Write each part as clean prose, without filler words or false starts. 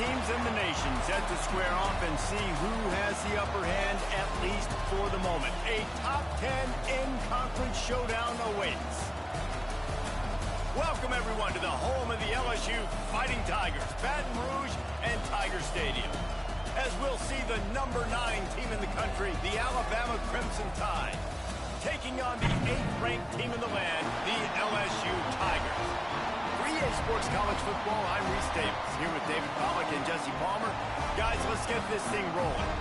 teams in the nation set to square off and see who has the upper hand, at least for the moment. A top 10 in-conference showdown awaits. Welcome, everyone, to the home of the LSU Fighting Tigers, Baton Rouge and Tiger Stadium. As we'll see the number 9 team in the country, the Alabama Crimson Tide, taking on the 8th-ranked team in the land, the LSU Tigers. For EA Sports College Football, I'm Reese Davis, here with David Pollack and Jesse Palmer. Guys, let's get this thing rolling.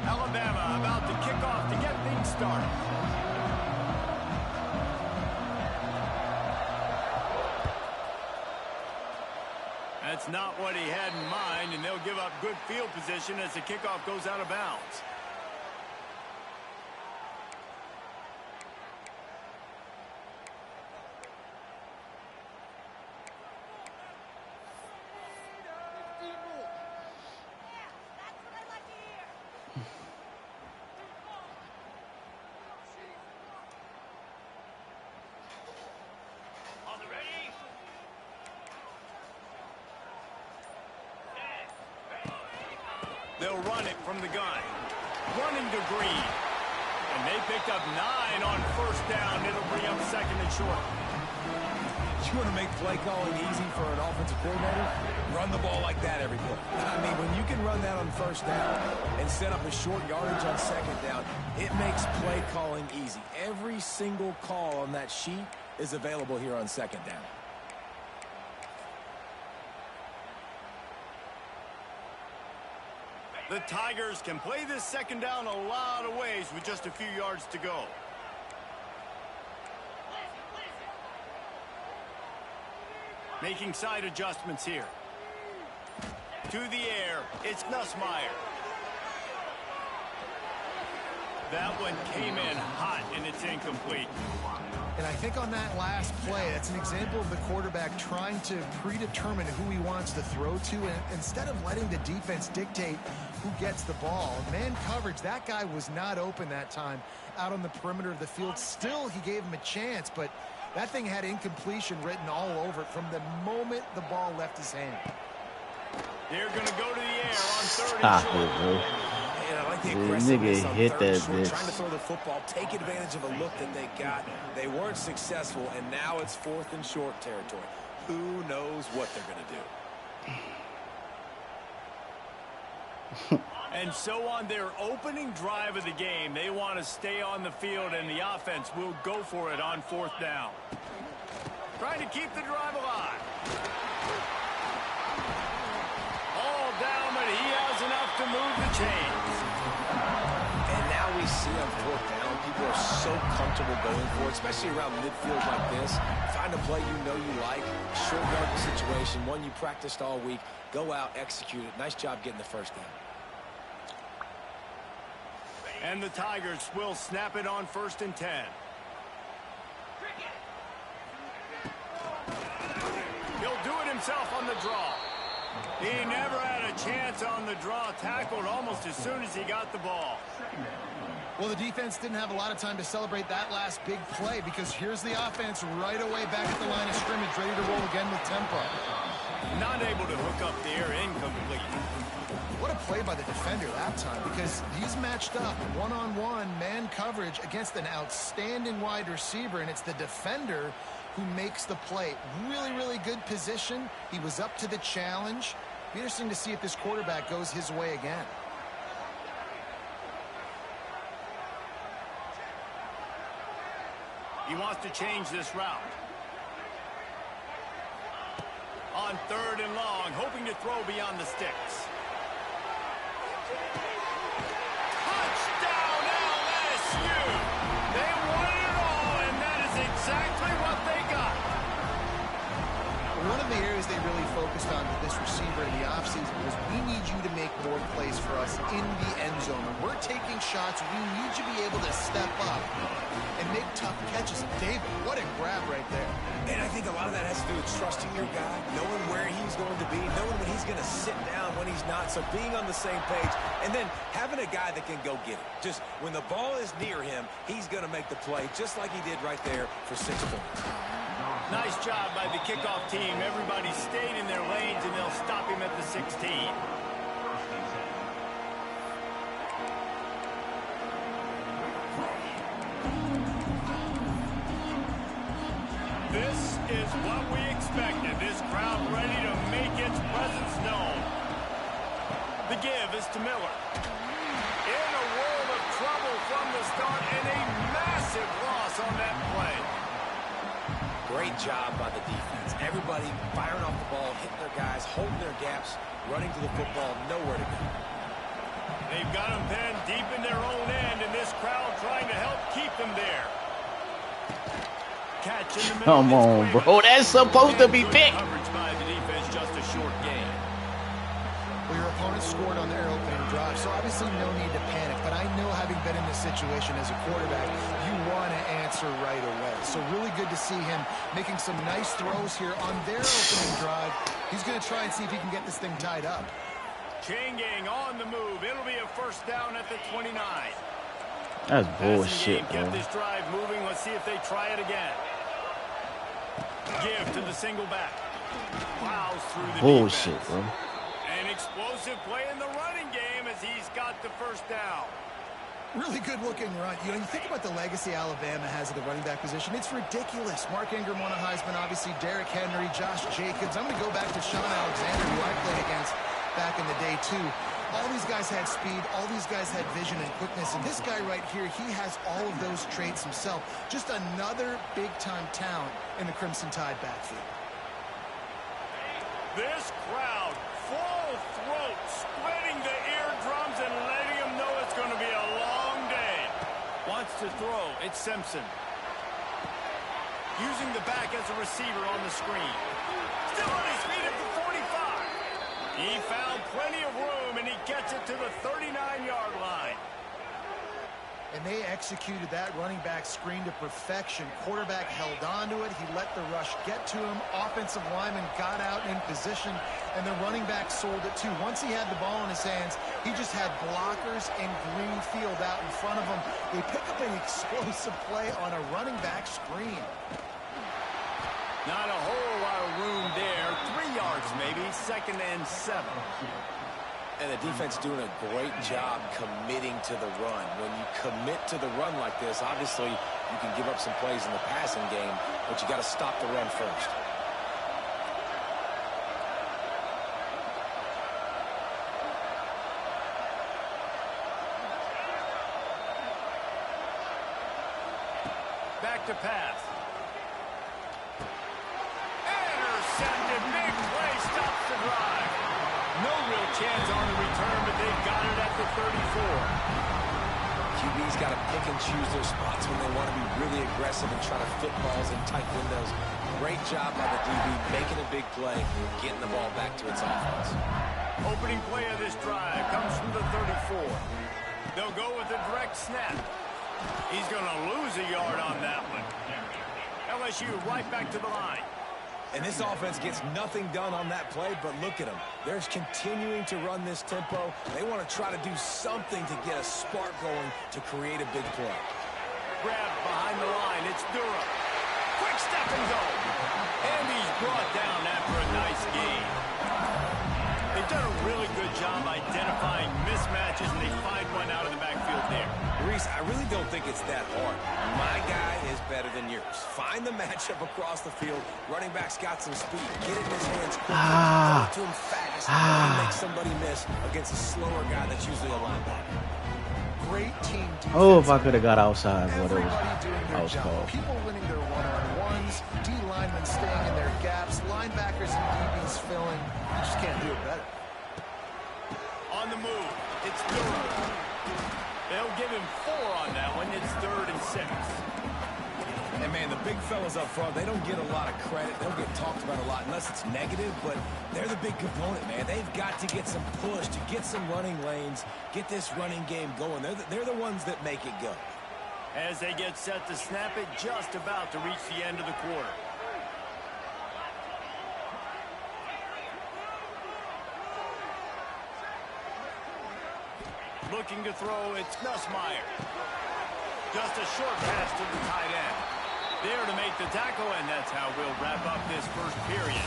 Alabama about to kick off to get things started. That's not what he had in mind, and they'll give up good field position as the kickoff goes out of bounds. They'll run it from the gun. Running to Green. And they picked up 9 on first down. It'll bring up second and short. You want to make play calling easy for an offensive coordinator? Run the ball like that every play. I mean, when you can run that on first down and set up a short yardage on second down, it makes play calling easy. Every single call on that sheet is available here on second down. The Tigers can play this second down a lot of ways with just a few yards to go. Making side adjustments here. To the air, it's Nussmeier. That one came in hot, and it's incomplete. And I think on that last play, that's an example of the quarterback trying to predetermine who he wants to throw to, and instead of letting the defense dictate who gets the ball. Man coverage, that guy was not open that time out on the perimeter of the field. Still, he gave him a chance, but that thing had incompletion written all over it from the moment the ball left his hand. They're going to go to the air on third Stop and short. it, bro. And I like the Nigga aggressiveness on hit third that and short, bitch. trying to throw the football, take advantage of a look that they got. They weren't successful, and now it's 4th and short territory. Who knows what they're going to do? And so on their opening drive of the game, they want to stay on the field, and the offense will go for it on 4th down. Trying to keep the drive alive. All down, but he has enough to move the chains. And now we see on 4th down, people are so comfortable going for it, especially around midfield like this. Find a play you know you like, short yardage situation, one you practiced all week. Go out, execute it. Nice job getting the first down. And the Tigers will snap it on 1st and 10. He'll do it himself on the draw. He never had a chance on the draw, tackled almost as soon as he got the ball. Well, the defense didn't have a lot of time to celebrate that last big play because here's the offense right away back at the line of scrimmage, ready to roll again with tempo. Not able to hook up there, incomplete. What a play by the defender that time, because he's matched up one-on-one man coverage against an outstanding wide receiver, and it's the defender who makes the play. Really, really good position. He was up to the challenge. Be interesting to see if this quarterback goes his way again. He wants to change this route. On 3rd and long, hoping to throw beyond the sticks. Touchdown LSU! They won it all, and that is exactly what they got. One of the areas they really focused on with this receiver over in the offseason was, we need you to make more plays for us in the end zone. When we're taking shots, we need you to be able to step up and make tough catches. David, what a grab right there. And I think a lot of that has to do with trusting your guy, knowing where he's going to be, knowing when he's going to sit down, when he's not. So being on the same page, and then having a guy that can go get it. Just when the ball is near him, he's going to make the play, just like he did right there for 6 points. Nice job by the kickoff team. Everybody stayed in their lanes, and they'll stop him at the 16. This is what we expected. This crowd ready to make its presence known. The give is to Miller. In a world of trouble from the start, and a massive loss on that play. Great job by the defense. Everybody firing off the ball, hitting their guys, holding their gaps, running to the football, nowhere to go. They've got them pinned deep in their own end, and this crowd trying to help keep them there. Catch in the middle. Come on, bro. That's supposed to be picked. Coverage by the defense, just a short gain. Well, your opponent scored on their opening drive, so obviously no need to panic. But I know, having been in this situation as a quarterback, you want to answer right away. So really good to see him making some nice throws here on their opening drive. He's going to try and see if he can get this thing tied up. Chain gang on the move. It'll be a first down at the 29. That's bullshit, Kept bro. this drive moving. Let's see if they try it again. Give to the single back. Plows through the Bullshit, defense. bro. An explosive play in the running game as he's got the first down. Really good-looking run. You know, you think about the legacy Alabama has at the running back position. It's ridiculous. Mark Ingram won a Heisman, obviously Derrick Henry, Josh Jacobs. I'm going to go back to Sean Alexander, who I played against back in the day, too. All these guys had speed. All these guys had vision and quickness. And this guy right here, he has all of those traits himself. Just another big-time talent in the Crimson Tide backfield. This crowd, full throat, splitting the eardrums and letting them know it's going to be a long day. Wants to throw. It's Simpson. Using the back as a receiver on the screen. Still on his feet at the 45. He found plenty of room, and he gets it to the 39-yard line. And they executed that running back screen to perfection. Quarterback held on to it. He let the rush get to him. Offensive lineman got out in position, and the running back sold it too. Once he had the ball in his hands, he just had blockers and green field out in front of him. They pick up an explosive play on a running back screen. Not a whole lot of room there. 3 yards maybe, 2nd and 7. And the defense doing a great job committing to the run. When you commit to the run like this, obviously you can give up some plays in the passing game, but you got to stop the run first. Back to pass. Intercepted. Big play stops the drive. No real chance on the return, but they've got it at the 34. QB's got to pick and choose their spots when they want to be really aggressive and try to fit balls in tight windows. Great job by the DB making a big play, getting the ball back to its offense. Opening play of this drive comes from the 34. They'll go with a direct snap. He's going to lose a yard on that one. LSU right back to the line. And this offense gets nothing done on that play, but look at them. They're continuing to run this tempo. They want to try to do something to get a spark going to create a big play. Grab behind the line. It's Durham. Quick step and go. And he's brought down after a nice gain. They've done a really good job identifying mismatches, and they find one out of the backfield there. Reese, I really don't think it's that hard. My guy is better than yours. Find the matchup across the field. Running back's got some speed. Get it in his hands quickly. Throw it to him fast. And make somebody miss against a slower guy that's usually a linebacker. Great team defense. Oh, if I could have got outside, what it Everybody doing their was job. called. People winning their one-on-ones, D linemen staying in their gaps, linebackers and DBs filling. You just can't do it better. On the move, it's Durham. They'll give him 4 on that one. It's 3rd and 6. And And, man, the big fellas up front, they don't get a lot of credit. They'll get talked about a lot unless it's negative, but they're the big component, man. They've got to get some push, to get some running lanes, get this running game going. They're the ones that make it go. As they get set to snap it, just about to reach the end of the quarter. Looking to throw, it's Nussmeier. Just a short pass to the tight end. There to make the tackle, and that's how we'll wrap up this first period.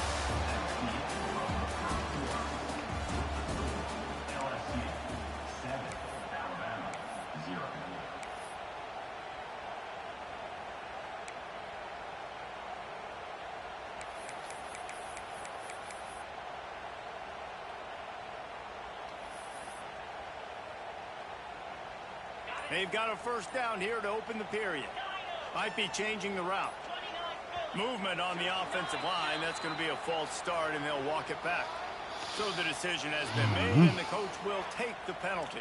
They've got a first down here to open the period. Might be changing the route. Movement on the offensive line. That's going to be a false start, and they'll walk it back. So the decision has been made, and the coach will take the penalty.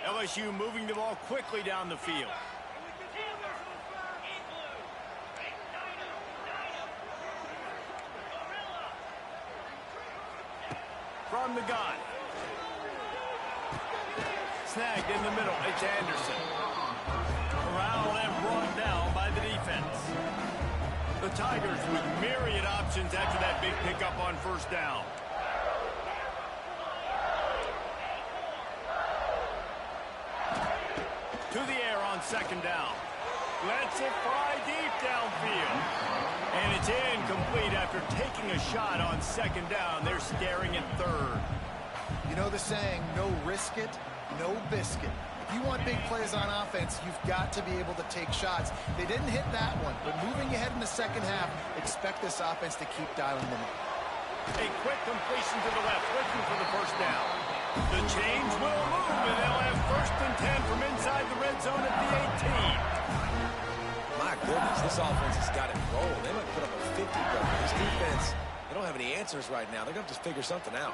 LSU moving the ball quickly down the field. From the gun. Snagged in the middle. It's Anderson. Corralled and brought down by the defense. The Tigers with myriad options after that big pickup on first down. To the air on second down. Lets it fly deep downfield. And it's incomplete after taking a shot on second down. They're staring at third. You know the saying, no risk it, no biscuit. If you want big plays on offense, you've got to be able to take shots. They didn't hit that one, but moving ahead in the second half, expect this offense to keep dialing them up. A quick completion to the left, looking for the first down. The chains will move, and they'll have first and 10 from inside the red zone at the 18. My goodness, this offense has got it rolling. They might put up a 50, but this defense, they don't have any answers right now. They're going to have to figure something out.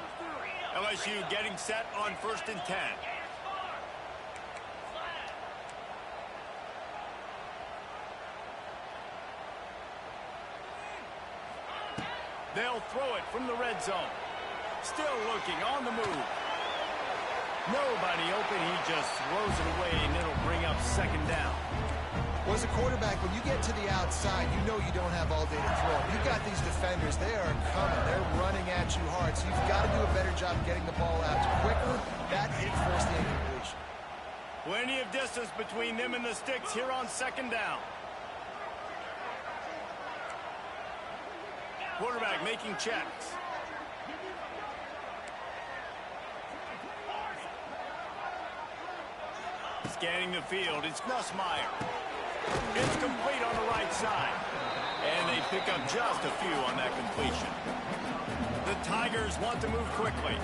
LSU getting set on first and 10. They'll throw it from the red zone. Still looking on the move. Nobody open. He just throws it away, and it'll bring up second down. Well, as a quarterback, when you get to the outside, you know you don't have all day to throw. You've got these defenders. They are coming. They're running at you hard, so you've got to do a better job getting the ball out quicker. That hit forced the incompletion. Plenty of distance between them and the sticks here on second down. Quarterback making checks. Scanning the field, it's Nussmeier. It's complete on the right side. And they pick up just a few on that completion. The Tigers want to move quickly.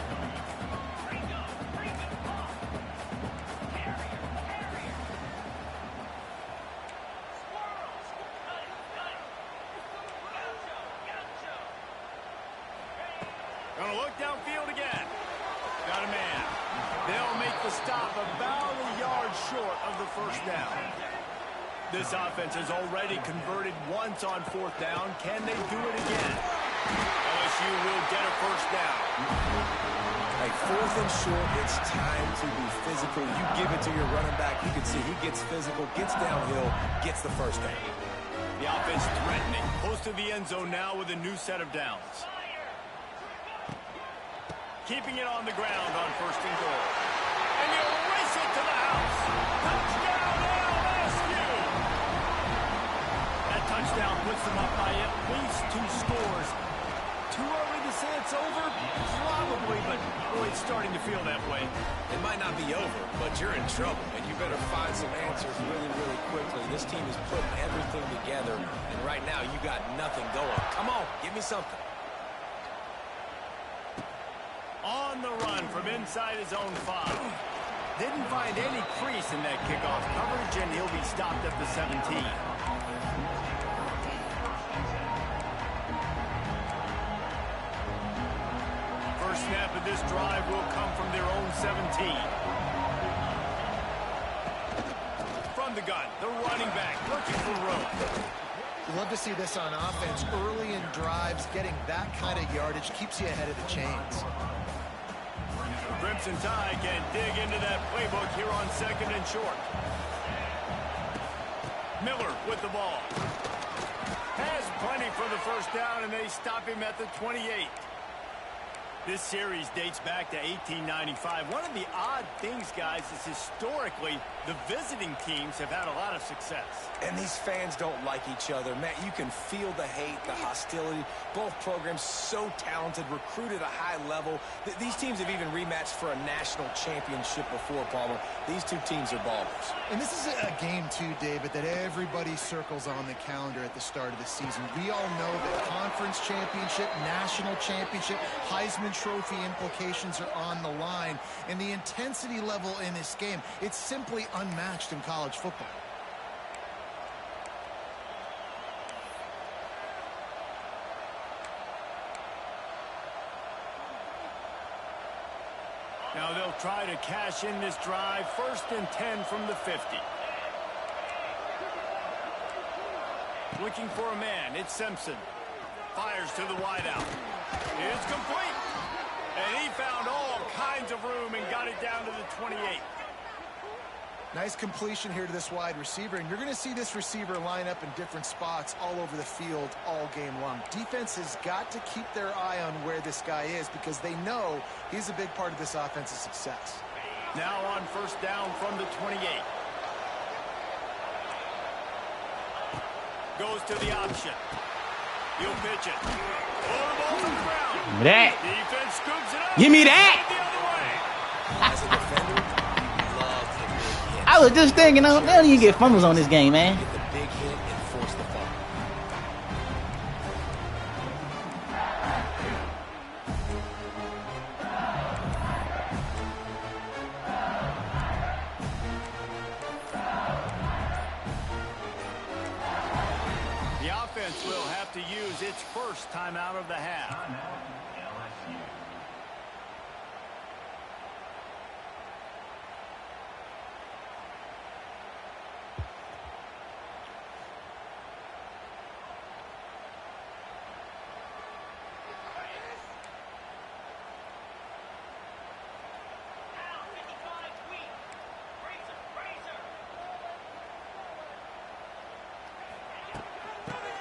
Gonna look downfield again. Got a man. They'll make the stop about a yard short of the first down. This offense has already converted once on fourth down. Can they do it again? LSU will get a first down. Hey, fourth and short, it's time to be physical. You give it to your running back. You can see he gets physical, gets downhill, gets the first down. The offense threatening. Close to the end zone now with a new set of downs. Keeping it on the ground on first and goal. And he'll race it to the house. Touchdown, LSU! That touchdown puts them up by at least 2 scores. Too early to say it's over? Probably, but boy, it's starting to feel that way. It might not be over, but you're in trouble, and you better find some answers really, really quickly. This team is putting everything together, and right now you got nothing going. Come on, give me something. On the run from inside his own 5. Didn't find any crease in that kickoff coverage, and he'll be stopped at the 17. half of this drive will come from their own 17. From the gun, the running back looking for room. You love to see this on offense. Early in drives, getting that kind of yardage keeps you ahead of the chains. The Crimson Tide can dig into that playbook here on 2nd and short. Miller with the ball. Has plenty for the first down, and they stop him at the 28. This series dates back to 1895. One of the odd things, guys, is historically the visiting teams have had a lot of success. And these fans don't like each other. Matt, you can feel the hate, the hostility. Both programs so talented, recruited at a high level. These teams have even rematched for a national championship before, Palmer. These two teams are ballers. And this is a game, too, David, that everybody circles on the calendar at the start of the season. We all know that conference championship, national championship, Heisman Trophy implications are on the line. And the intensity level in this game, it's simply unmatched in college football. Now they'll try to cash in this drive. 1st and 10 from the 50. Looking for a man. It's Simpson. Fires to the wideout. It's complete. And he found all kinds of room and got it down to the 28. Nice completion here to this wide receiver, and you're going to see this receiver line up in different spots all over the field all game long. Defense has got to keep their eye on where this guy is because they know he's a big part of this offense's success. Now on 1st down from the 28. Goes to the option. He'll pitch it. Pull the ball to the ground. Give me that. Defense scoops it up. Give me that. The other way. As a defender, you love the big hit. I was just thinking, they don't even get fumbles on this game, man. Get the big hit and force the fumble. The offense will have to use its first timeout of the half.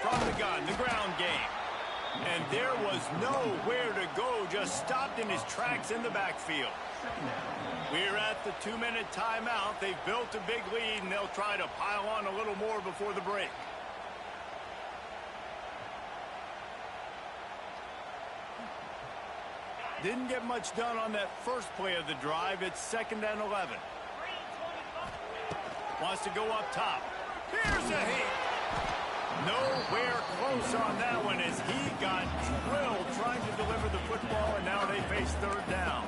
From the gun, the ground game. And there was nowhere to go, just stopped in his tracks in the backfield. We're at the 2-minute timeout. They've built a big lead, and they'll try to pile on a little more before the break. Didn't get much done on that first play of the drive. It's 2nd and 11. Wants to go up top. Here's a hit. Nowhere close on that one as he got drilled trying to deliver the football, and now they face 3rd down.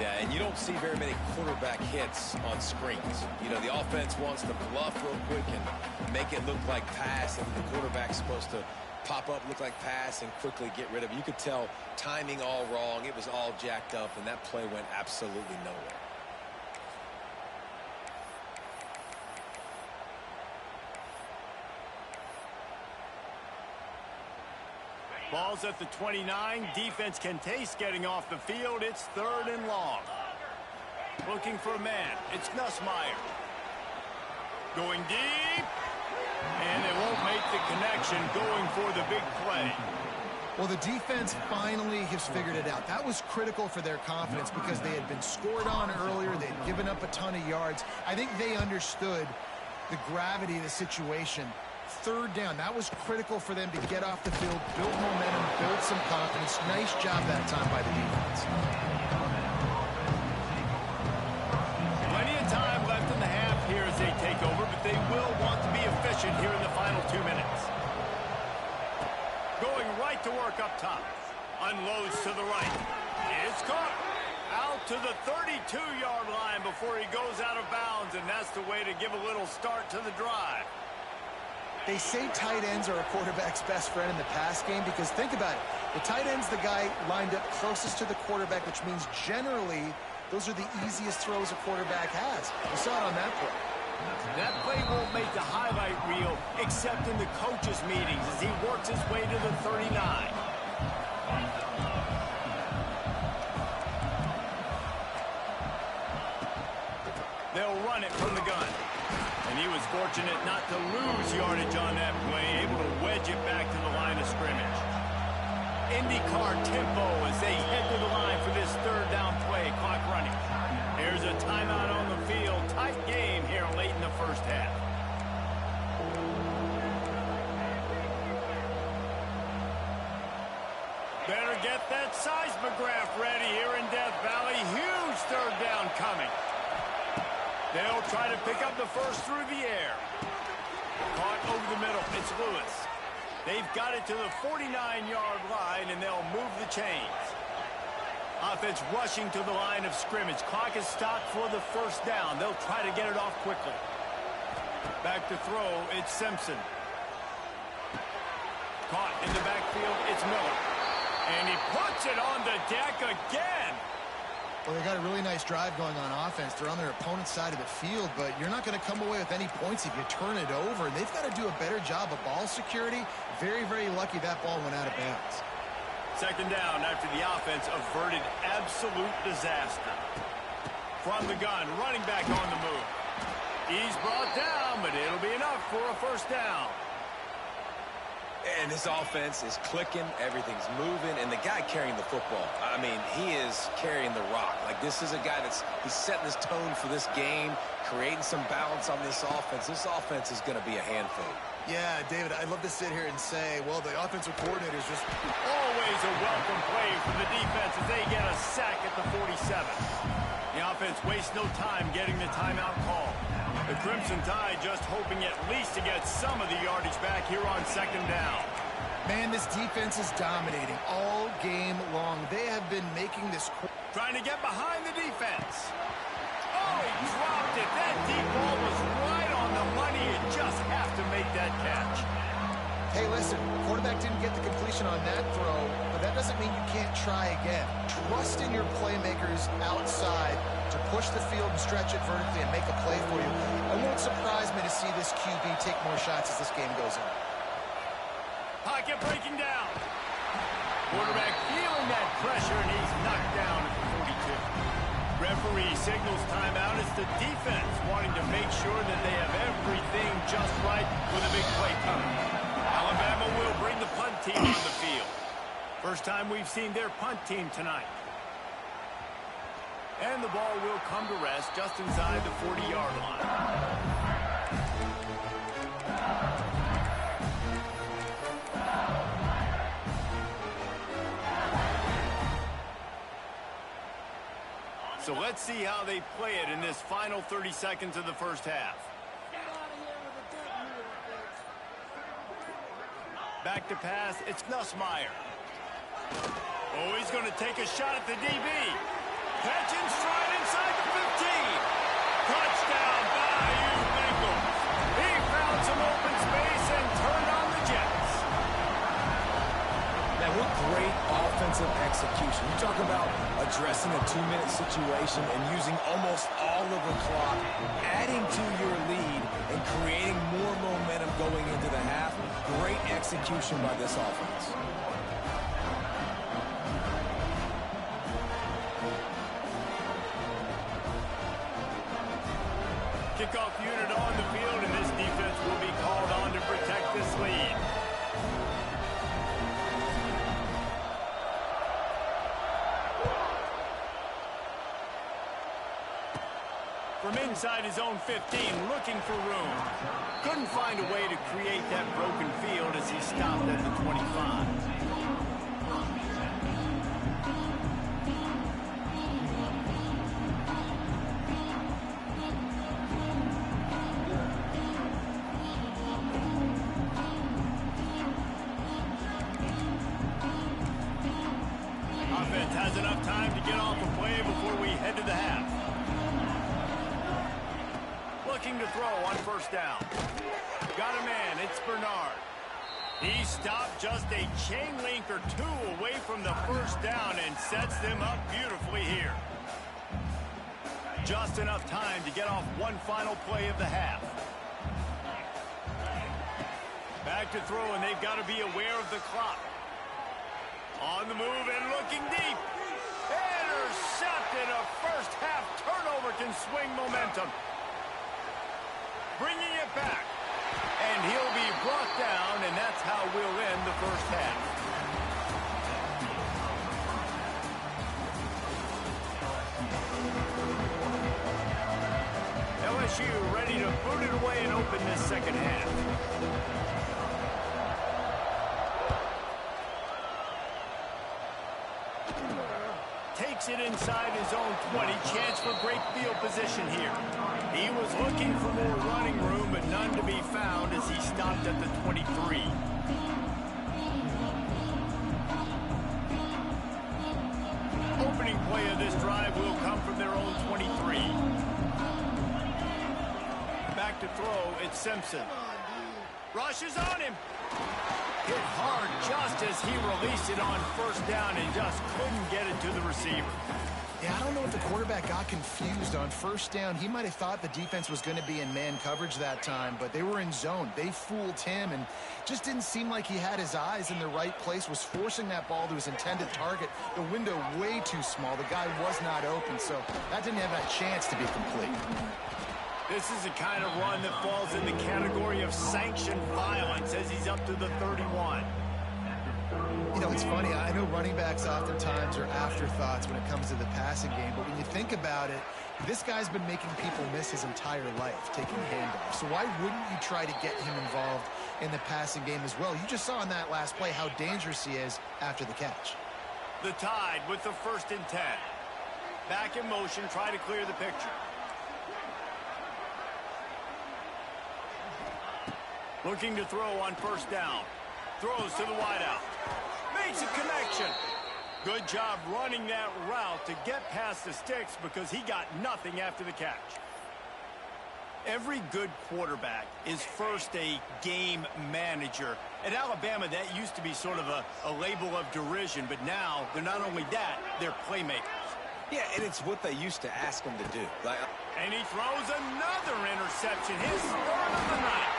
Yeah, and you don't see very many quarterback hits on screens. You know, the offense wants to bluff real quick and make it look like pass, and the quarterback's supposed to pop up, look like pass, and quickly get rid of it. You could tell timing all wrong. It was all jacked up, and that play went absolutely nowhere. Ball's at the 29. Defense can taste getting off the field. It's 3rd and long. Looking for a man. It's Nussmeier. Going deep. And they won't make the connection, going for the big play. Well, the defense finally has figured it out. That was critical for their confidence because they had been scored on earlier. They had given up a ton of yards. I think they understood the gravity of the situation. 3rd down, that was critical for them to get off the field, build momentum, build some confidence. Nice job that time by the defense. Plenty of time left in the half here as they take over, but they will want to be efficient here in the final 2 minutes. Going right to work up top. Unloads to the right. It's caught. Out to the 32-yard line before he goes out of bounds, and that's the way to give a little start to the drive. They say tight ends are a quarterback's best friend in the pass game because think about it. The tight end's the guy lined up closest to the quarterback, which means generally those are the easiest throws a quarterback has. You saw it on that play. That play won't make the highlight reel except in the coaches' meetings as he works his way to the 39. They'll run it from the gun. And he was fortunate not to lose yardage on that play, able to wedge it back to the line of scrimmage. IndyCar tempo as they head to the line for this third down play. Clock running. Here's a timeout on the field. Tight game here late in the first half. Better get that seismograph ready here in Death Valley. Huge third down coming. They'll try to pick up the first through the air. Caught over the middle. It's Lewis. They've got it to the 49-yard line, and they'll move the chains. Offense rushing to the line of scrimmage. Clock is stopped for the first down. They'll try to get it off quickly. Back to throw. It's Simpson. Caught in the backfield. It's Miller. And he puts it on the deck again. Well, they got a really nice drive going on offense. They're on their opponent's side of the field, but you're not going to come away with any points if you turn it over. And they've got to do a better job of ball security. Very, very lucky that ball went out of bounds. Second down after the offense averted absolute disaster. From the gun, running back on the move. He's brought down, but it'll be enough for a first down. And this offense is clicking, everything's moving, and the guy carrying the football, I mean, he is carrying the rock. Like, this is a guy he's setting this tone for this game, creating some balance on this offense. This offense is going to be a handful. Yeah, David, I'd love to sit here and say, well, the offensive coordinator is just... Always a welcome play from the defense as they get a sack at the 47. The offense wastes no time getting the timeout call. The Crimson Tide just hoping at least to get some of the yardage back here on second down. Man, this defense is dominating all game long. They have been making this... Trying to get behind the defense. Oh, he dropped it. That deep ball was right on the money. You just have to make that catch. Hey, listen, quarterback didn't get the completion on that throw, but that doesn't mean you can't try again. Trust in your playmakers outside to push the field and stretch it vertically and make a play for you. It won't surprise me to see this QB take more shots as this game goes on. Pocket breaking down. Quarterback feeling that pressure, and he's knocked down at the 42. Referee signals timeout. It's the defense wanting to make sure that they have everything just right with a big play coming. Alabama will bring the punt team on the field. First time we've seen their punt team tonight. And the ball will come to rest just inside the 40-yard line. So let's see how they play it in this final 30 seconds of the first half. Back to pass, it's Nussmeier. Oh, he's going to take a shot at the DB. Catch in stride inside the 15. Touchdown, Bayou Bengals. He found some open space and turned on the Jets. Now, what great offensive execution. You talk about addressing a 2-minute situation and using almost all of the clock, adding to your lead and creating more momentum going into the half. Great execution by this offense. Kickoff unit on the field, and this defense will be called on to protect this lead. From inside his own 15, looking for room. Couldn't find a way to create that broken field as he stopped at the 25. Offense has enough time to get off a play before we head to the half. Looking to throw on first down. Got a man, it's Bernard. He stopped just a chain link or two away from the first down and sets them up beautifully here. Just enough time to get off one final play of the half. Back to throw, and they've got to be aware of the clock. On the move and looking deep. Intercepted. A first half turnover can swing momentum. Bringing it back. And he'll be brought down, and that's how we'll end the first half. LSU ready to boot it away and open this second half. Takes it inside his own 20. Chance for great field position here. He was looking for more running room, but none to be found as he stopped at the 23. Opening play of this drive will come from their own 23. Back to throw, it's Simpson. Rushes on him. Hit hard just as he released it on first down and just couldn't get it to the receiver. Yeah, I don't know if the quarterback got confused on first down. He might have thought the defense was going to be in man coverage that time, but they were in zone. They fooled him and just didn't seem like he had his eyes in the right place, was forcing that ball to his intended target. The window way too small. The guy was not open, so that didn't have a chance to be complete. This is the kind of run that falls in the category of sanctioned violence as he's up to the 31. You know, it's funny. I know running backs oftentimes are afterthoughts when it comes to the passing game, but when you think about it, this guy's been making people miss his entire life, taking handoffs. So why wouldn't you try to get him involved in the passing game as well? You just saw in that last play how dangerous he is after the catch. The Tide with the 1st and 10. Back in motion, try to clear the picture. Looking to throw on first down. Throws to the wideout. Makes a connection. Good job running that route to get past the sticks because he got nothing after the catch. Every good quarterback is first a game manager. At Alabama, that used to be sort of a label of derision, but now they're not only that, they're playmakers. Yeah, and it's what they used to ask him to do. And he throws another interception, his 3rd of the night.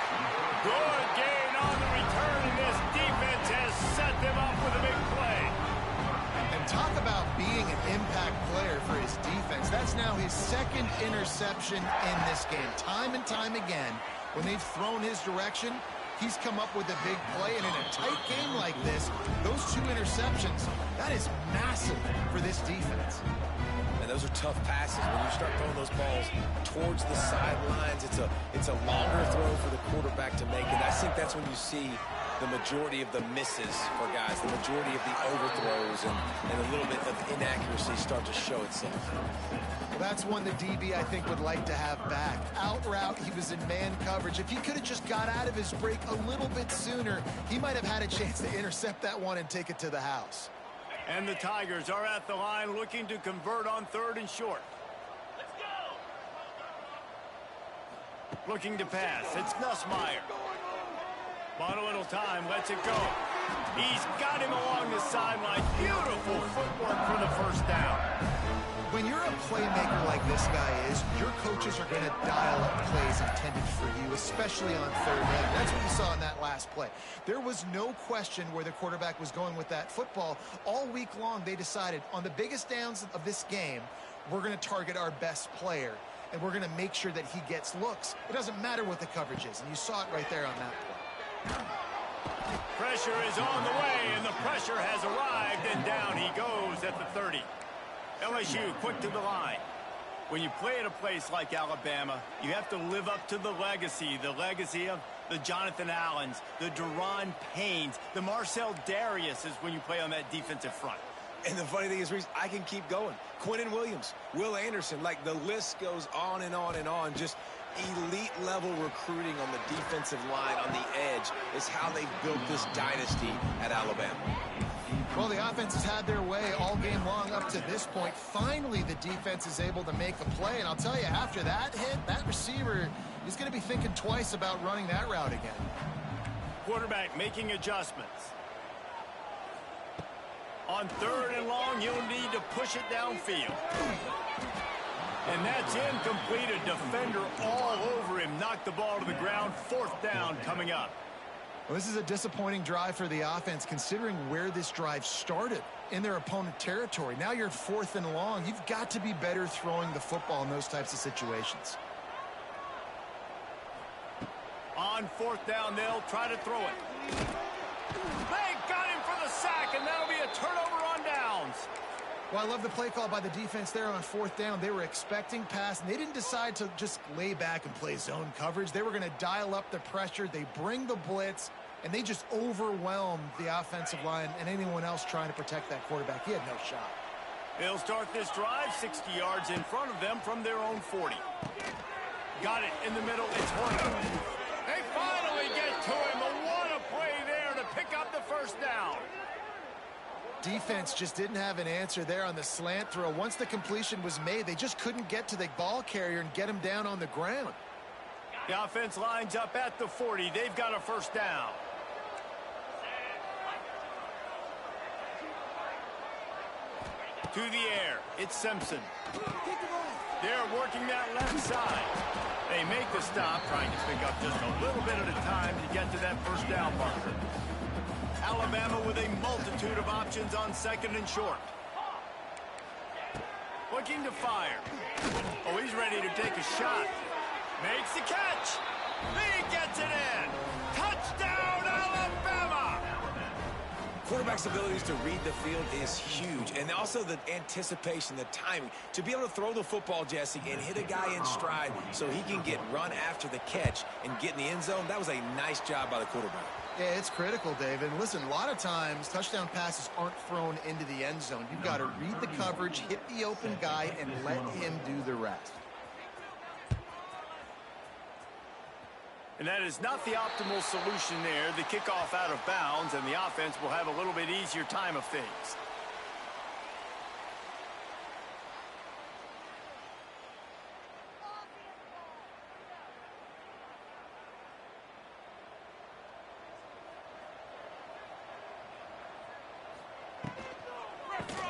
Good gain on the return, and this defense has set them up with a big play. And talk about being an impact player for his defense. That's now his 2nd interception in this game. Time and time again, when they've thrown his direction, he's come up with a big play. And in a tight game like this, those 2 interceptions, that is massive for this defense. And those are tough passes. When you start throwing those balls towards the sidelines, it's a longer throw for the quarterback to make. And I think that's when you see the majority of the misses for guys, the majority of the overthrows and a little bit of inaccuracy start to show itself. Well, that's one the DB, I think, would like to have back. Out route, he was in man coverage. If he could have just got out of his break a little bit sooner, he might have had a chance to intercept that one and take it to the house. And the Tigers are at the line looking to convert on 3rd and short. Let's go! Looking to pass. It's Nussmeier. Bought a little time. Lets it go. He's got him along the sideline. Beautiful footwork for the first down. When you're a playmaker like this guy is, your coaches are going to dial up plays intended for you, especially on 3rd down. That's what you saw in that last play. There was no question where the quarterback was going with that football. All week long, they decided on the biggest downs of this game, we're going to target our best player, and we're going to make sure that he gets looks. It doesn't matter what the coverage is, and you saw it right there on that play. Pressure is on the way, and the pressure has arrived, and down he goes at the 30. LSU quick to the line. When you play at a place like Alabama, you have to live up to the legacy of the Jonathan Allens, the Deron Paynes, the Marcel Dariuses when you play on that defensive front. And the funny thing is, Reese, I can keep going. Quinnen Williams, Will Anderson, like the list goes on and on and on. Just elite level recruiting on the defensive line, on the edge, is how they built this dynasty at Alabama. Well, the offense has had their way all game long up to this point. Finally, the defense is able to make a play. And I'll tell you, after that hit, that receiver is going to be thinking twice about running that route again. Quarterback making adjustments. On 3rd and long, you'll need to push it downfield. And that's incomplete. A defender all over him. Knocked the ball to the ground. 4th down coming up. Well, this is a disappointing drive for the offense, considering where this drive started in their opponent territory. Now you're at 4th and long. You've got to be better throwing the football in those types of situations. On 4th down, they'll try to throw it. They got him for the sack, and that'll be a turnover on downs. Well, I love the play call by the defense there on 4th down. They were expecting pass, and they didn't decide to just lay back and play zone coverage. They were going to dial up the pressure. They bring the blitz, and they just overwhelmed the offensive line and anyone else trying to protect that quarterback. He had no shot. They'll start this drive 60 yards in front of them from their own 40. Got it in the middle. It's Horner. They finally get to him. What a play there to pick up the 1st down. Defense just didn't have an answer there on the slant throw. Once the completion was made, they just couldn't get to the ball carrier and get him down on the ground. The offense lines up at the 40. They've got a 1st down. To the air. It's Simpson. They're working that left side. They make the stop, trying to pick up just a little bit at a time to get to that 1st down marker. Alabama with a multitude of options on 2nd and short. Looking to fire. Oh, he's ready to take a shot. Makes the catch. He gets it in. Touchdown, Alabama! Quarterback's abilities to read the field is huge, and also the anticipation, the timing. To be able to throw the football, Jesse, and hit a guy in stride so he can get run after the catch and get in the end zone, that was a nice job by the quarterback. Yeah, it's critical, David. And listen, a lot of times touchdown passes aren't thrown into the end zone. You've got to read the coverage, hit the open guy, and let him do the rest. And that is not the optimal solution there. The kickoff out of bounds, and the offense will have a little bit easier time of things.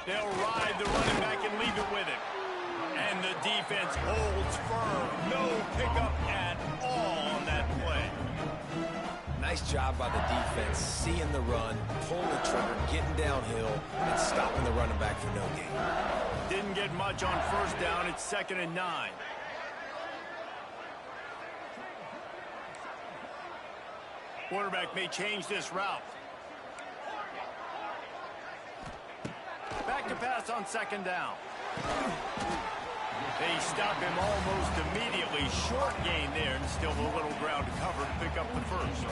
They'll ride the running back and leave it with him. And the defense holds firm. No pickup at all on that play. Nice job by the defense, seeing the run, pulling the trigger, getting downhill, and stopping the running back for no gain. Didn't get much on 1st down. It's 2nd and 9. Quarterback may change this route. Back to pass on 2nd down. They stop him almost immediately. Short gain there, and still a little ground to cover to pick up the 1st.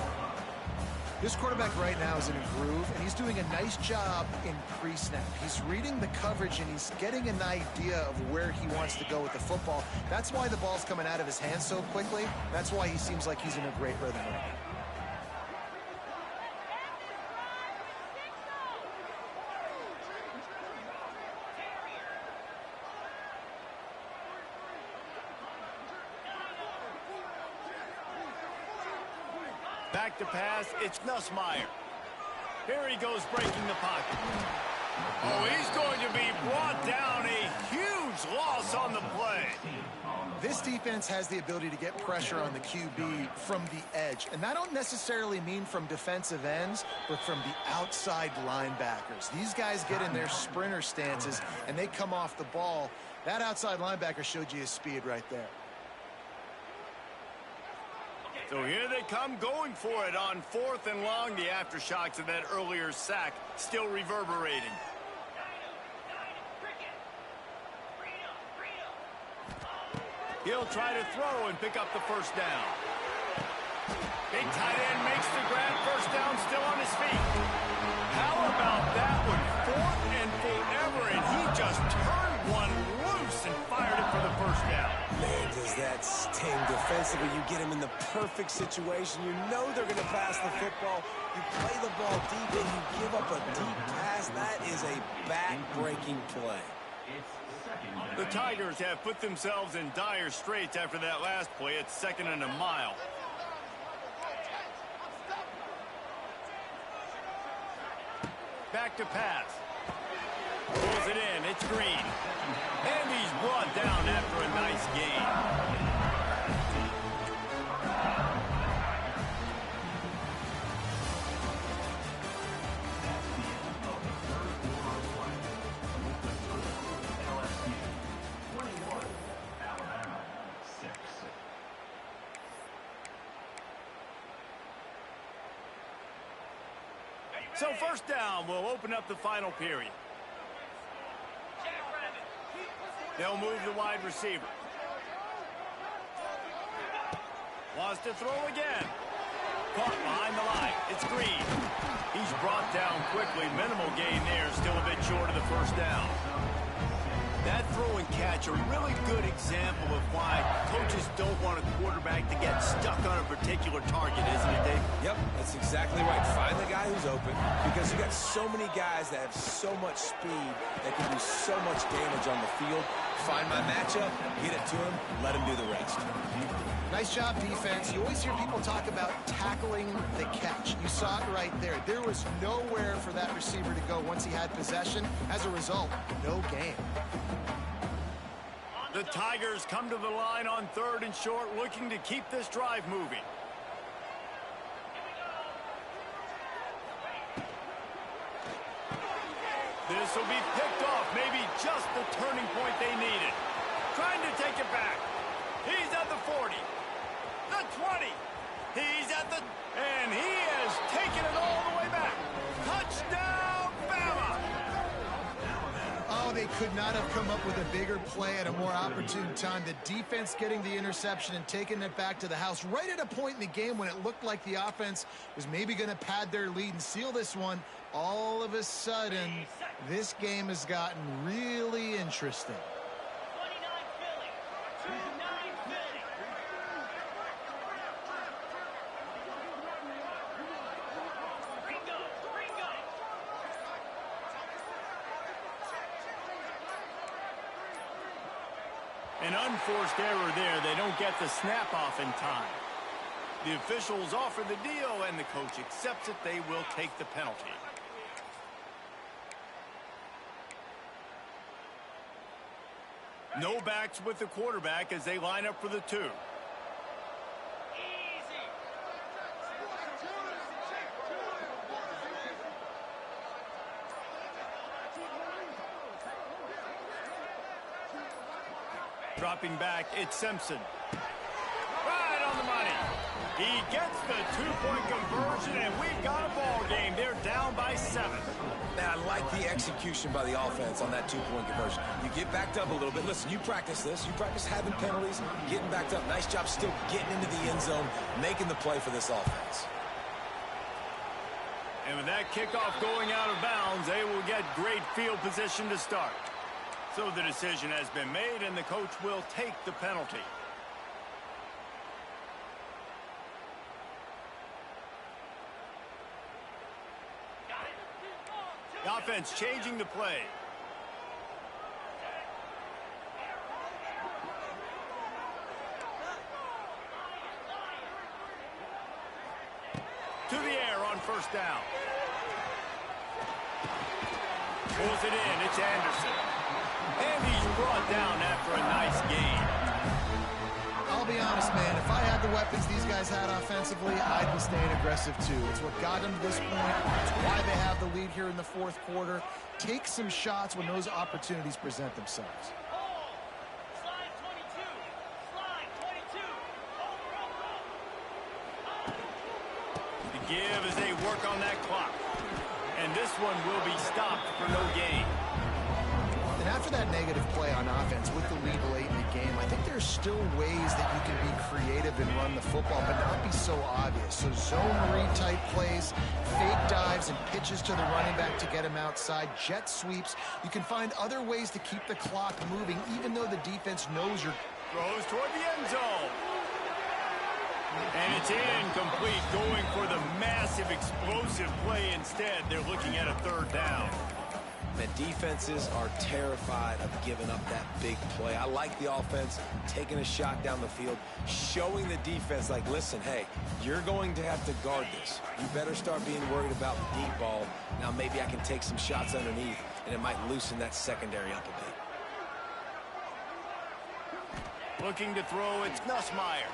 This quarterback right now is in a groove, and he's doing a nice job in pre-snap. He's reading the coverage, and he's getting an idea of where he wants to go with the football. That's why the ball's coming out of his hands so quickly. That's why he seems like he's in a great rhythm right now. Back to pass, it's Nussmeier. Here he goes breaking the pocket. Oh, he's going to be brought down. A huge loss on the play. This defense has the ability to get pressure on the QB from the edge. And that don't necessarily mean from defensive ends, but from the outside linebackers. These guys get in their sprinter stances, and they come off the ball. That outside linebacker showed you his speed right there. So here they come going for it on 4th and long. The aftershocks of that earlier sack still reverberating. He'll try to throw and pick up the 1st down. Big tight end makes the grab. 1st down, still on his feet. How about that one? 4th and forever, and he just turned one loose and fired it for the 1st down. Man, does that sting defensively. You get him in the perfect situation. You know they're going to pass the football. You play the ball deep, and you give up a deep pass. That is a back-breaking play. The Tigers have put themselves in dire straits after that last play. It's 2nd and a mile. back to pass. Pulls it in. It's Green. And he's brought down after a nice gain. So first down will open up the final period. They'll move the wide receiver. Wants to throw again. Caught behind the line. It's Green. He's brought down quickly. Minimal gain there. Still a bit short of the first down. That throw and catch a really good example of why coaches don't want a quarterback to get stuck on a particular target, isn't it, Dave? Yep, that's exactly right. Find the guy who's open, because you got so many guys that have so much speed that can do so much damage on the field. Find my matchup, get it to him, let him do the rest. Nice job, defense. You always hear people talk about tackling the catch. You saw it right there. There was nowhere for that receiver to go once he had possession. As a result, no gain. The Tigers come to the line on 3rd and short, looking to keep this drive moving. This will be picked off, maybe just the turning point they needed. Trying to take it back. He's at the 40, the 20. He's at the, and he has taken it all the way back. Touchdown, Bama! Oh, they could not have come up with a bigger play at a more opportune time. The defense getting the interception and taking it back to the house right at a point in the game when it looked like the offense was maybe going to pad their lead and seal this one. All of a sudden, this game has gotten really interesting. An unforced error there. They don't get the snap off in time. The officials offer the deal, and the coach accepts it. They will take the penalty. No backs with the quarterback as they line up for the 2. Dropping back, it's Simpson. Right on the money. He gets the 2-point conversion, and we've got a ball game. They're down by 7. Man, I like the execution by the offense on that 2-point conversion. You get backed up a little bit. Listen, you practice this. You practice having penalties, getting backed up. Nice job still getting into the end zone, making the play for this offense. And with that kickoff going out of bounds, they will get great field position to start. So the decision has been made, and the coach will take the penalty. The offense changing the play. To the air on first down. Pulls it in. It's Anderson. And he's brought down after a nice gain. I'll be honest, man. If I had the weapons these guys had offensively, I'd be staying aggressive too. It's what got them to this point. It's why they have the lead here in the 4th quarter. Take some shots when those opportunities present themselves. The give as they work on that clock. And this one will be stopped for no gain. And after that negative play on offense with the lead late in the game, I think there's still ways that you can be creative and run the football, but not be so obvious. So zone read type plays, fake dives and pitches to the running back to get him outside, jet sweeps. You can find other ways to keep the clock moving, even though the defense knows you're... Throws toward the end zone. And it's incomplete, going for the massive explosive play instead. They're looking at a 3rd down. Man, defenses are terrified of giving up that big play. I like the offense taking a shot down the field, showing the defense, like, listen, hey, you're going to have to guard this. You better start being worried about the deep ball. Now maybe I can take some shots underneath, and it might loosen that secondary up a bit. Looking to throw, it's Nussmeier.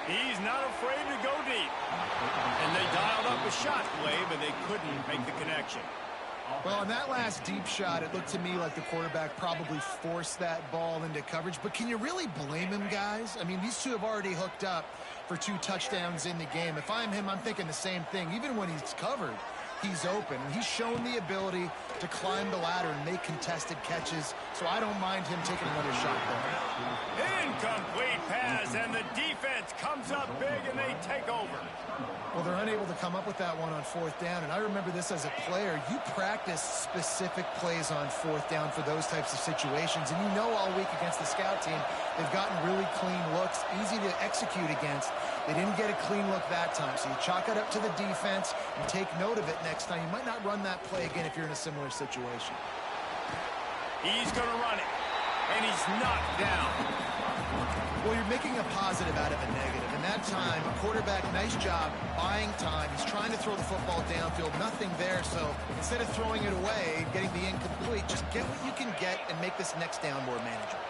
He's not afraid to go deep. And they dialed up a shot play, but they couldn't make the connection. Well, on that last deep shot, it looked to me like the quarterback probably forced that ball into coverage. But can you really blame him, guys? I mean, these two have already hooked up for 2 touchdowns in the game. If I'm him, I'm thinking the same thing. Even when he's covered, he's open. And he's shown the ability to climb the ladder and make contested catches. So I don't mind him taking another shot there. Incomplete pass, and the defense comes up big, and they take over. Well, they're unable to come up with that one on 4th down, and I remember this as a player. You practice specific plays on 4th down for those types of situations, and you know all week against the scout team, they've gotten really clean looks, easy to execute against. They didn't get a clean look that time, so you chalk it up to the defense and take note of it next time. You might not run that play again if you're in a similar situation. He's going to run it, and he's knocked down. Well, you're making a positive out of a negative. And that time, quarterback, nice job buying time. He's trying to throw the football downfield. Nothing there. So instead of throwing it away, getting the incomplete, just get what you can get and make this next down more manageable.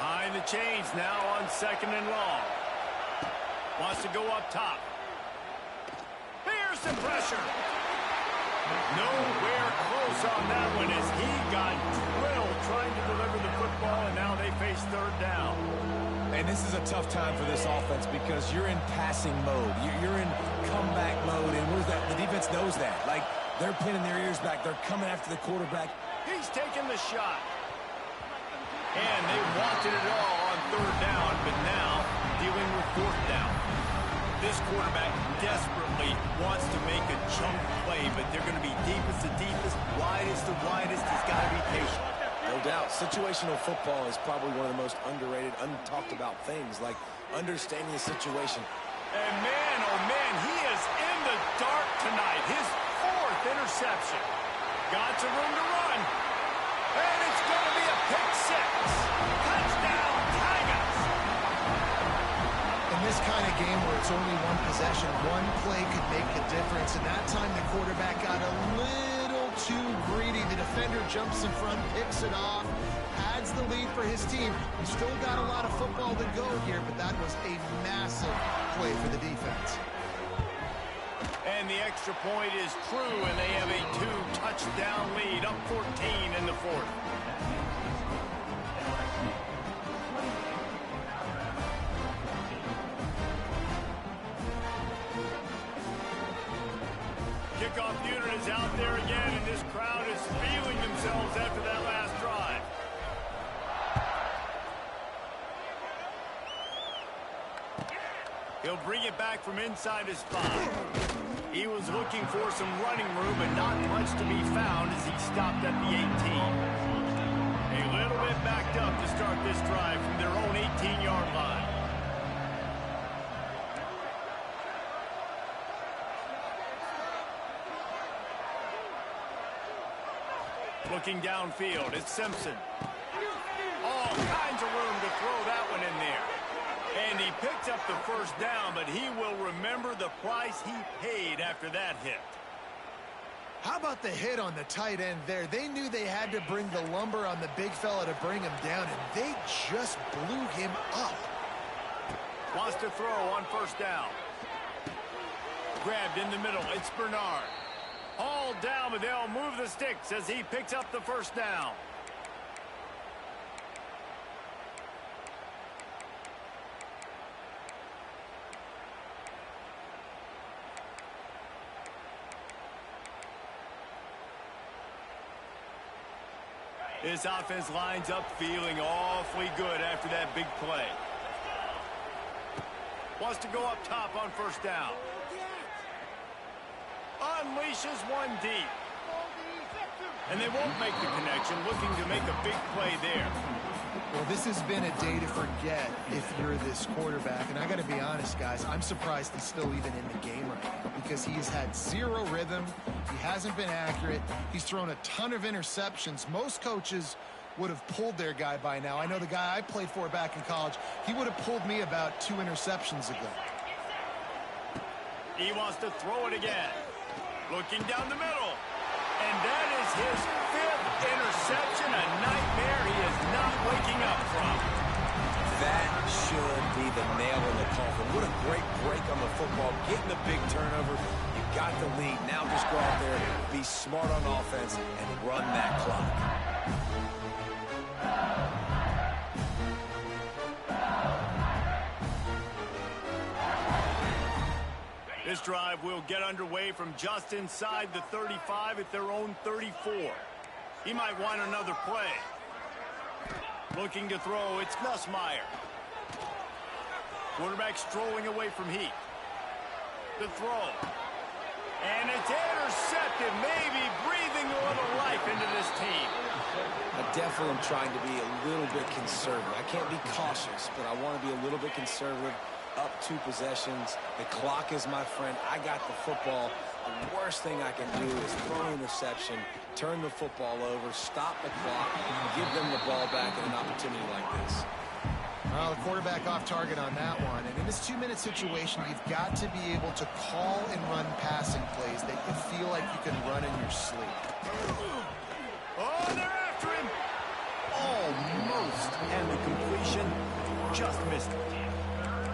Behind the chains now on 2nd and long. Wants to go up top. Here's the pressure. Nowhere close on that one as he got drilled trying to deliver the football, and now they face 3rd down. And this is a tough time for this offense because you're in passing mode. You're in comeback mode, and what is that? The defense knows that. Like, they're pinning their ears back. They're coming after the quarterback. He's taking the shot. And they wanted it all on 3rd down, but now dealing with 4th down. This quarterback desperately wants to make a chunk play, but they're going to be deepest to deepest, widest to widest. He's got to be patient. No doubt. Situational football is probably one of the most underrated, untalked about things, like understanding the situation. And man, oh man, he is in the dark tonight. His 4th interception. Got some room to run. And it's going to be a pick 6. Touchdown, Tigers. In this kind of game where it's only one possession, one play could make a difference. And that time the quarterback got a little too greedy. The defender jumps in front, picks it off, adds the lead for his team. We've still got a lot of football to go here, but that was a massive play for the defense. And the extra point is true, and they have a 2-touchdown lead, up 14 in the 4th. Kickoff unit is out there again, and this crowd is feeling themselves after that last drive. He'll bring it back from inside his 5. He was looking for some running room, but not much to be found as he stopped at the 18. A little bit backed up to start this drive from their own 18-yard line. Looking downfield, it's Simpson. All kinds of room to throw that one in there. And he picked up the 1st down, but he will remember the price he paid after that hit. How about the hit on the tight end there? They knew they had to bring the lumber on the big fella to bring him down, and they just blew him up. Wants to throw on 1st down. Grabbed in the middle, it's Bernard. All down, but they'll move the sticks as he picks up the 1st down. This offense lines up feeling awfully good after that big play. Wants to go up top on 1st down. Unleashes one deep. And they won't make the connection, looking to make a big play there. Well, this has been a day to forget if you're this quarterback. And I got to be honest, guys, I'm surprised he's still even in the game right now because he has had zero rhythm. He hasn't been accurate. He's thrown a ton of interceptions. Most coaches would have pulled their guy by now. I know the guy I played for back in college, he would have pulled me about 2 interceptions ago. He wants to throw it again. Looking down the middle. And that is his 5th interception, a nightmare he is not waking up from. That should be the nail in the coffin. What a great break on the football. Getting the big turnover. You got the lead. Now just go out there, be smart on offense, and run that clock. This drive will get underway from just inside the 35 at their own 34. He might want another play. Looking to throw, it's Nussmeier. Quarterback strolling away from Heat. The throw. And it's intercepted, maybe breathing a little life into this team. I definitely am trying to be a little bit conservative. I can't be cautious, but I want to be a little bit conservative. Up 2 possessions. The clock is my friend. I got the football. The worst thing I can do is throw an interception, turn the football over, stop the clock, give them the ball back in an opportunity like this. Well, the quarterback off target on that one. And in this 2-minute situation, you've got to be able to call and run passing plays that you feel like you can run in your sleep. Oh, they're after him. Almost. And the completion just missed it.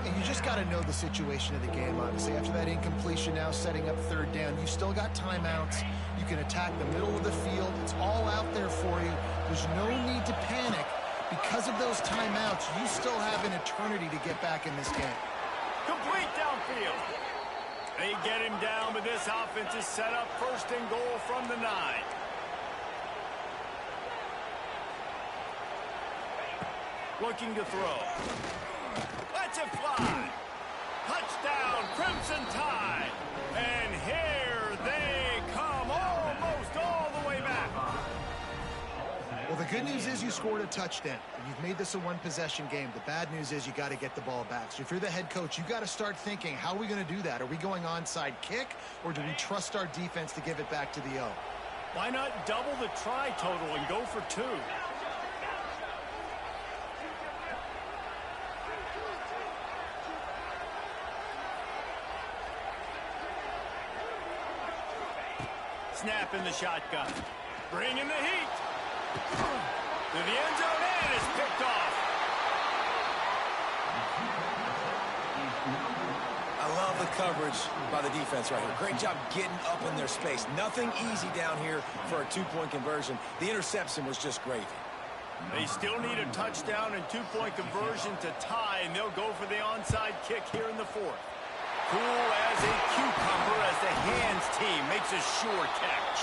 And you just got to know the situation of the game, honestly. After that incompletion now setting up 3rd down, you still got timeouts. You can attack the middle of the field. It's all out there for you. There's no need to panic. Because of those timeouts, you still have an eternity to get back in this game. Complete downfield. They get him down, but this offense is set up 1st and goal from the 9. Looking to throw. Let's it fly. Touchdown, Crimson Tide. And here they come almost all the way back. Well, the good news is you scored a touchdown. You've made this a 1-possession game. The bad news is you got to get the ball back. So if you're the head coach, you got to start thinking, how are we going to do that? Are we going onside kick, or do we trust our defense to give it back to the O? Why not double the try total and go for 2? Snap in the shotgun. Bring in the heat. To the end zone, and it's picked off. I love the coverage by the defense right here. Great job getting up in their space. Nothing easy down here for a 2-point conversion. The interception was just gravy. They still need a touchdown and 2-point conversion to tie, and they'll go for the onside kick here in the 4th. Cool as a cucumber as the hands team makes a sure catch.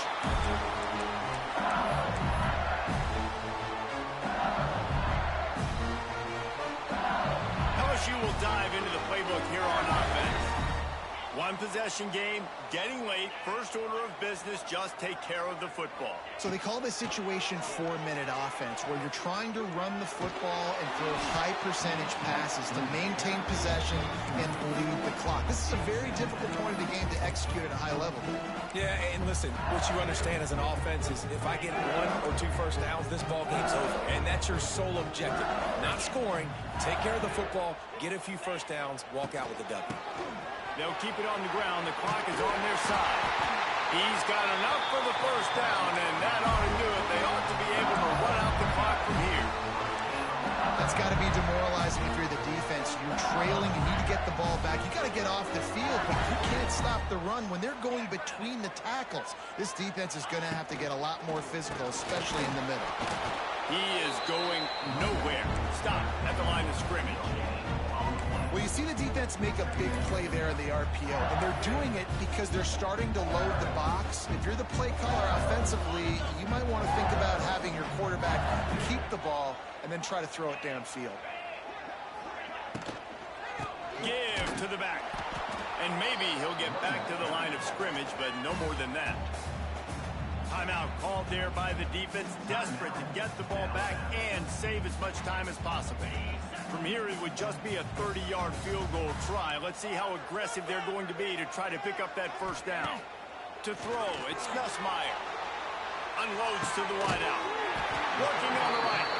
LSU will dive into the playbook here on offense. 1-possession game, getting late, first order of business, just take care of the football. So they call this situation 4-minute offense, where you're trying to run the football and throw high-percentage passes to maintain possession and bleed the clock. This is a very difficult point of the game to execute at a high level. Yeah, and listen, what you understand as an offense is if I get 1 or 2 first downs, this ball game's over. And that's your sole objective. Not scoring, take care of the football, get a few first downs, walk out with a W. They'll keep it on the ground. The clock is on their side. He's got enough for the first down, and that ought to do it. They ought to be able to run out the clock from here. That's got to be demoralizing if you're the defense. You're trailing. You need to get the ball back. You got to get off the field, but you can't stop the run when they're going between the tackles. This defense is going to have to get a lot more physical, especially in the middle. He is going nowhere. Stop at the line of scrimmage. Well, you see the defense make a big play there in the RPO, and they're doing it because they're starting to load the box. If you're the play caller offensively, you might want to think about having your quarterback keep the ball and then try to throw it downfield. Give to the back. And maybe he'll get back to the line of scrimmage, but no more than that. Timeout called there by the defense, desperate to get the ball back and save as much time as possible. From here, it would just be a 30-yard field goal try. Let's see how aggressive they're going to be to try to pick up that first down. To throw, it's Nussmeier. Unloads to the wideout. Working on the right.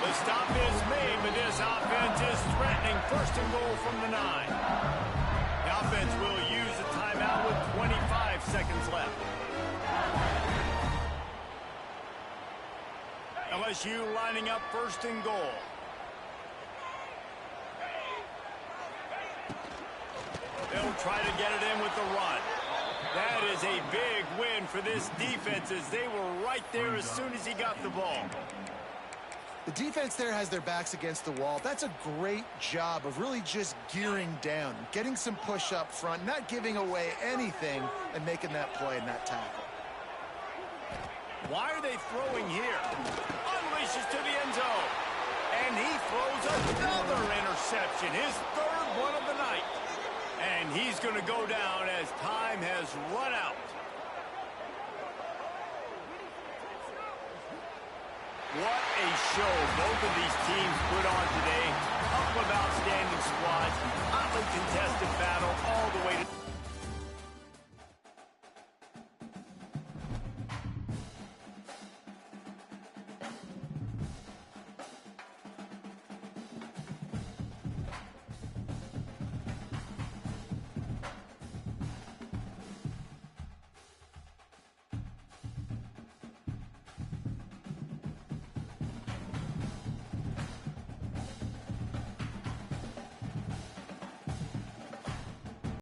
The stop is made, but this offense is threatening first and goal from the 9. The offense will use a timeout with 25 seconds left. LSU lining up first and goal. They'll try to get it in with the run. That is a big win for this defense as they were right there as soon as he got the ball. The defense there has their backs against the wall. That's a great job of really just gearing down, getting some push up front, not giving away anything, and making that play and that tackle. Why are they throwing here? Unleashes to the end zone. And he throws another interception, his third one of the night. And he's going to go down as time has run out. What a show both of these teams put on today. A couple of outstanding squads, hotly contested battle all the way to...